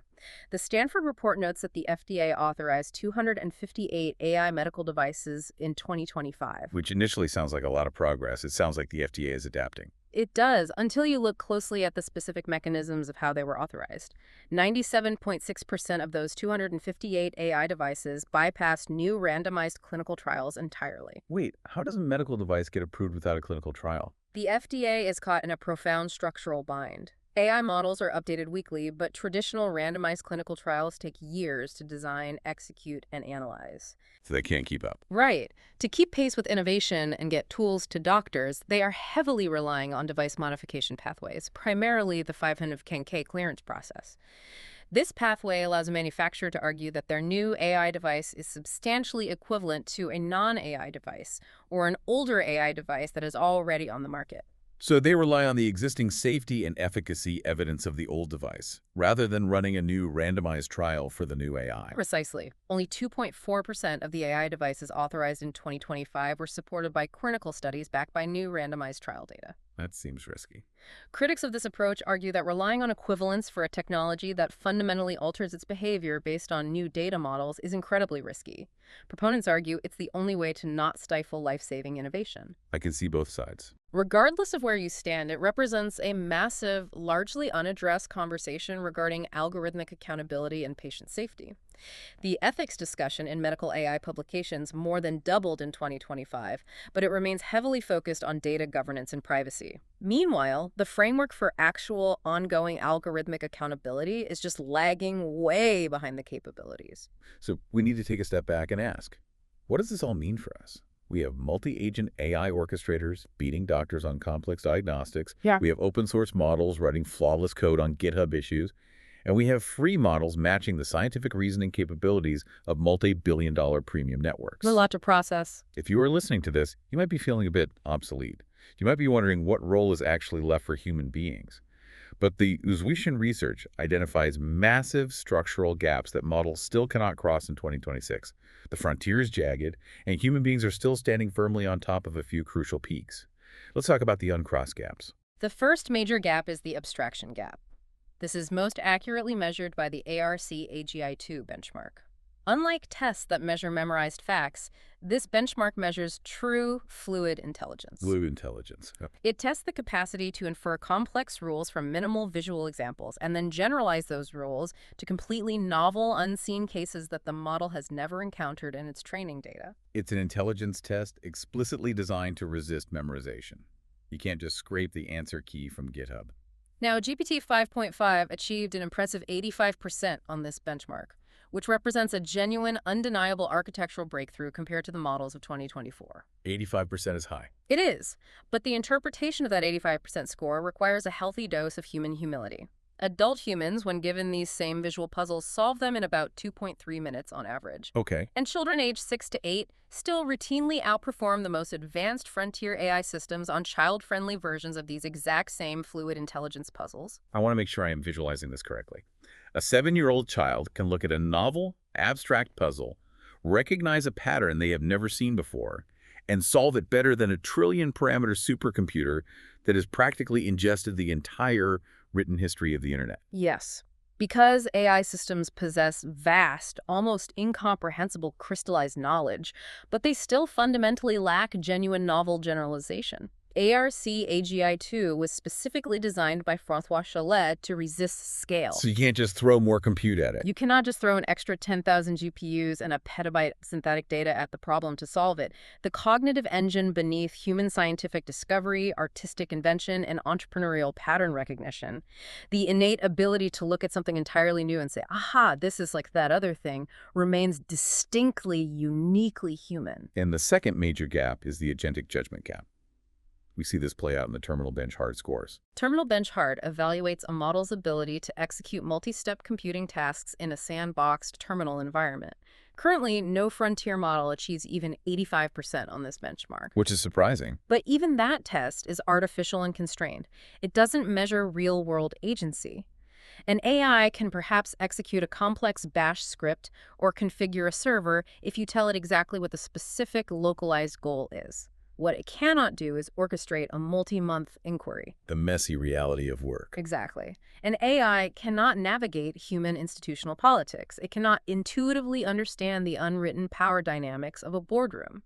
The Stanford report notes that the FDA authorized 258 AI medical devices in 2025. Which initially sounds like a lot of progress. It sounds like the FDA is adapting. It does, until you look closely at the specific mechanisms of how they were authorized. 97.6% of those 258 AI devices bypassed new randomized clinical trials entirely. Wait, how does a medical device get approved without a clinical trial? The FDA is caught in a profound structural bind. AI models are updated weekly, but traditional randomized clinical trials take years to design, execute, and analyze. So they can't keep up. Right. To keep pace with innovation and get tools to doctors, they are heavily relying on device modification pathways, primarily the 510(k) clearance process. This pathway allows a manufacturer to argue that their new AI device is substantially equivalent to a non-AI device or an older AI device that is already on the market. So they rely on the existing safety and efficacy evidence of the old device, rather than running a new randomized trial for the new AI. Precisely. Only 2.4% of the AI devices authorized in 2025 were supported by clinical studies backed by new randomized trial data. That seems risky. Critics of this approach argue that relying on equivalence for a technology that fundamentally alters its behavior based on new data models is incredibly risky. Proponents argue it's the only way to not stifle life-saving innovation. I can see both sides. Regardless of where you stand, it represents a massive, largely unaddressed conversation regarding algorithmic accountability and patient safety. The ethics discussion in medical AI publications more than doubled in 2025, but it remains heavily focused on data governance and privacy. Meanwhile, the framework for actual ongoing algorithmic accountability is just lagging way behind the capabilities. So we need to take a step back and ask, what does this all mean for us? We have multi-agent AI orchestrators beating doctors on complex diagnostics. Yeah. We have open source models writing flawless code on GitHub issues. And we have free models matching the scientific reasoning capabilities of multi-billion-dollar premium networks. A lot to process. If you are listening to this, you might be feeling a bit obsolete. You might be wondering what role is actually left for human beings. But the Wispr research identifies massive structural gaps that models still cannot cross in 2026. The frontier is jagged, and human beings are still standing firmly on top of a few crucial peaks. Let's talk about the uncrossed gaps. The first major gap is the abstraction gap. This is most accurately measured by the ARC-AGI-2 benchmark. Unlike tests that measure memorized facts, this benchmark measures true fluid intelligence. Fluid intelligence. Yep. It tests the capacity to infer complex rules from minimal visual examples and then generalize those rules to completely novel, unseen cases that the model has never encountered in its training data. It's an intelligence test explicitly designed to resist memorization. You can't just scrape the answer key from GitHub. Now, GPT 5.5 achieved an impressive 85% on this benchmark, which represents a genuine, undeniable architectural breakthrough compared to the models of 2024. 85% is high. It is, but the interpretation of that 85% score requires a healthy dose of human humility. Adult humans, when given these same visual puzzles, solve them in about 2.3 minutes on average. Okay. And children aged 6 to 8 still routinely outperform the most advanced frontier AI systems on child-friendly versions of these exact same fluid intelligence puzzles. I want to make sure I am visualizing this correctly. A 7-year-old child can look at a novel, abstract puzzle, recognize a pattern they have never seen before, and solve it better than a trillion-parameter supercomputer that has practically ingested the entire written history of the internet. Yes, because AI systems possess vast, almost incomprehensible crystallized knowledge, but they still fundamentally lack genuine novel generalization. ARC-AGI-2 was specifically designed by François Chollet to resist scale. So you can't just throw more compute at it. You cannot just throw an extra 10,000 GPUs and a petabyte synthetic data at the problem to solve it. The cognitive engine beneath human scientific discovery, artistic invention, and entrepreneurial pattern recognition, the innate ability to look at something entirely new and say, aha, this is like that other thing, remains distinctly, uniquely human. And the second major gap is the agentic judgment gap. We see this play out in the terminal bench hard scores. Terminal bench hard evaluates a model's ability to execute multi-step computing tasks in a sandboxed terminal environment. Currently, no frontier model achieves even 85% on this benchmark. Which is surprising. But even that test is artificial and constrained. It doesn't measure real-world agency. An AI can perhaps execute a complex bash script or configure a server if you tell it exactly what the specific localized goal is. What it cannot do is orchestrate a multi-month inquiry. The messy reality of work. Exactly. An AI cannot navigate human institutional politics. It cannot intuitively understand the unwritten power dynamics of a boardroom.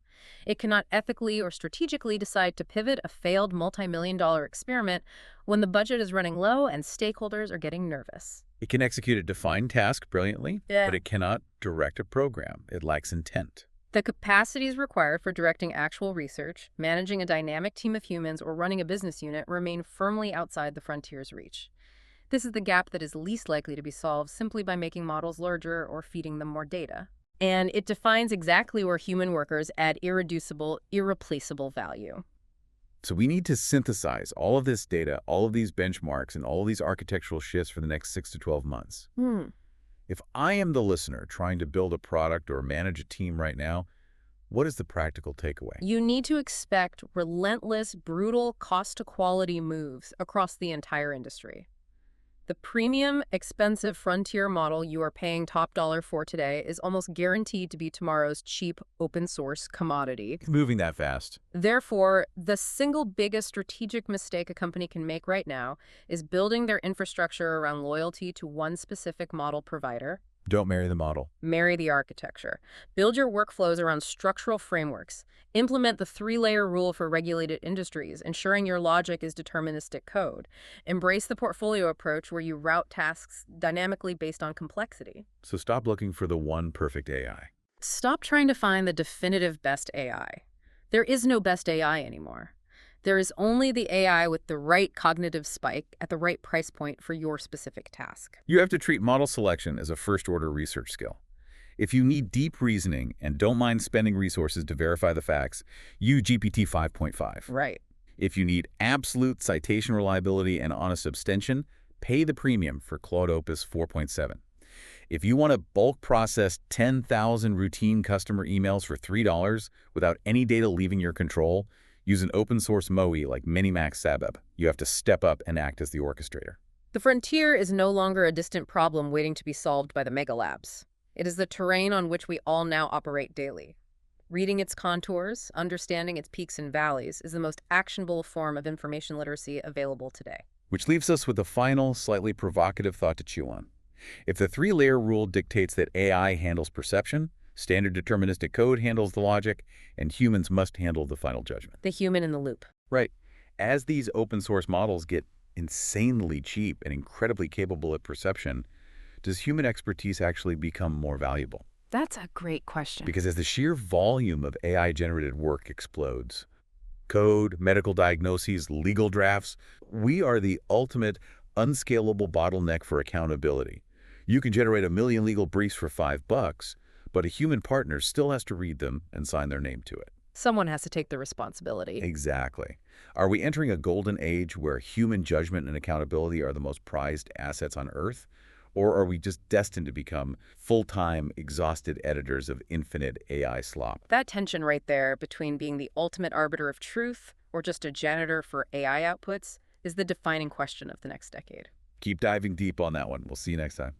It cannot ethically or strategically decide to pivot a failed multi-million-dollar experiment when the budget is running low and stakeholders are getting nervous. It can execute a defined task brilliantly, but it cannot direct a program. It lacks intent. The capacities required for directing actual research, managing a dynamic team of humans, or running a business unit remain firmly outside the frontier's reach. This is the gap that is least likely to be solved simply by making models larger or feeding them more data. And it defines exactly where human workers add irreducible, irreplaceable value. So we need to synthesize all of this data, all of these benchmarks, and all of these architectural shifts for the next 6 to 12 months. If I am the listener trying to build a product or manage a team right now, what is the practical takeaway? You need to expect relentless, brutal cost-to-quality moves across the entire industry. The premium, expensive frontier model you are paying top dollar for today is almost guaranteed to be tomorrow's cheap, open-source commodity. It's moving that fast. Therefore, the single biggest strategic mistake a company can make right now is building their infrastructure around loyalty to one specific model provider. Don't marry the model. Marry the architecture. Build your workflows around structural frameworks. Implement the 3-layer rule for regulated industries, ensuring your logic is deterministic code. Embrace the portfolio approach where you route tasks dynamically based on complexity. So stop looking for the one perfect AI. Stop trying to find the definitive best AI. There is no best AI anymore. There is only the AI with the right cognitive spike at the right price point for your specific task. You have to treat model selection as a first-order research skill. If you need deep reasoning and don't mind spending resources to verify the facts, use GPT 5.5. Right. If you need absolute citation reliability and honest abstention, pay the premium for Claude Opus 4.7. If you want to bulk process 10,000 routine customer emails for $3 without any data leaving your control, use an open-source MOE like MiniMax Sabab. You have to step up and act as the orchestrator. The frontier is no longer a distant problem waiting to be solved by the mega labs. It is the terrain on which we all now operate daily. Reading its contours, understanding its peaks and valleys, is the most actionable form of information literacy available today. Which leaves us with a final, slightly provocative thought to chew on. If the three-layer rule dictates that AI handles perception, standard deterministic code handles the logic, and humans must handle the final judgment. The human in the loop. Right. As these open source models get insanely cheap and incredibly capable at perception, does human expertise actually become more valuable? That's a great question. Because as the sheer volume of AI-generated work explodes, code, medical diagnoses, legal drafts, we are the ultimate unscalable bottleneck for accountability. You can generate 1 million legal briefs for $5, but a human partner still has to read them and sign their name to it. Someone has to take the responsibility. Exactly. Are we entering a golden age where human judgment and accountability are the most prized assets on Earth? Or are we just destined to become full-time, exhausted editors of infinite AI slop? That tension right there between being the ultimate arbiter of truth or just a janitor for AI outputs is the defining question of the next decade. Keep diving deep on that one. We'll see you next time.